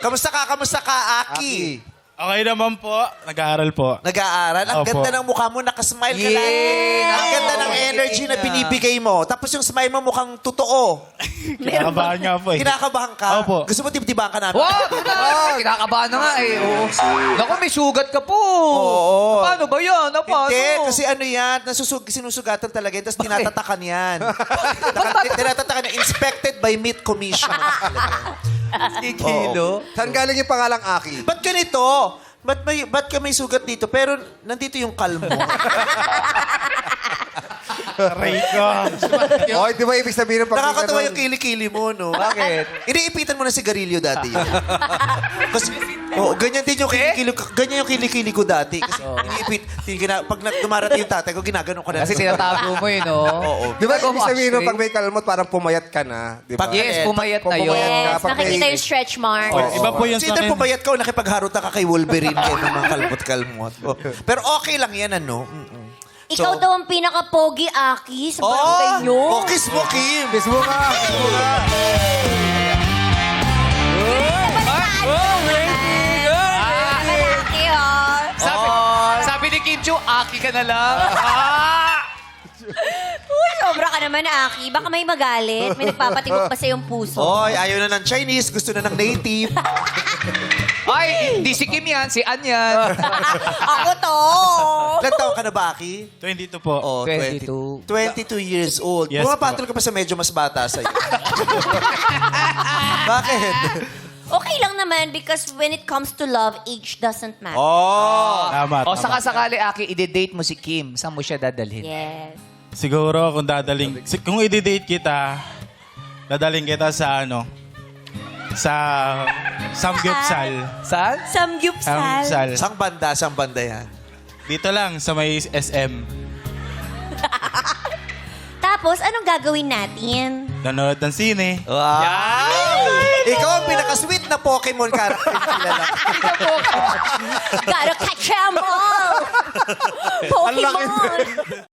Kamusta ka, Aki? Okay naman po. Nag-aaral po. Nag-aaral? Ang Opo. ganda ng mukha mo, nakasmile ka lagi. Ang ganda ng energy na binibigay mo. Tapos yung smile mo mukhang totoo. Kinakabahan nga po eh. Kinakabahan ka? Opo. Gusto mo tibtibahan ka namin? Wow! Kinakabahan na nga eh. Oo. Naku, may sugat ka po. Oo. Paano ba yan? Paano? Hindi, kasi ano yan, sinusugatan talaga yan, tapos tinatatakan yan. Tinatatakan yan, inspected by Meat Commission. Kilo. Saan galing yung pangalang Aki? Ba't ganito? Ba't ka may sugat dito, pero nandito yung kalmo? Aray ko. Oh, di ba ibig sabihin ng pag Nakakatawa yung kilikili mo, no? Bakit? Iniipitan mo na sigarilyo dati yun. Kasi, ganyan din yung kilikili ko dati. Kasi pag dumarating yung tatay ko, ginaganon ko na. Kasi tinatago mo yun, no? Oo. Di ba ibig sabihin Actually. ng pag may kalmot, parang pumayat ka na? Di ba? Pag- Yes, pumayat na yun. Pumayat ka. Yes, Pag nakikita may- yung stretch mark. Iba po yun Kasi sa akin. pumayat ka o nakipagharuta ka kay Wolverine kayo ng mga kalmot-kalmot. Pero okay lang yan, ano? Ikaw daw ang pinaka-pogi, Aki, sa barangay nyo. Kiss mo, Kim. Kiss mo ka. Kiss mo ka. Malaki, oh. Sabi ni Kim Chiu, Aki ka na lang. Uy, sobra ka naman, Aki. Baka may magalit. May nagpapatibok pa sa iyong puso. Oy, ayaw na ng Chinese, gusto na ng native. Ay, hindi si Kim yan, si An yan. Ako to. Ilan taon ka na ba, Aki? 22 po. Oh, 22. 22 years old. Yes, Pumapatol ka pa sa medyo mas bata sa'yo. Bakit? Okay lang naman because when it comes to love, age doesn't matter. Oh. Tama, O tama. saka-sakali, Aki, ide-date mo si Kim. Saan mo siya dadalhin? Yes. Siguro kung i-date kita, dadaling kita sa sa Samgyupsal. Saan? Samgyupsal. Sang banda yan. Dito lang sa may SM. Tapos, anong gagawin natin? Nanonood ng sine. Wow! Ikaw ang pinaka-sweet na Pokemon character na kilala. Gotta catch 'em all! Pokemon!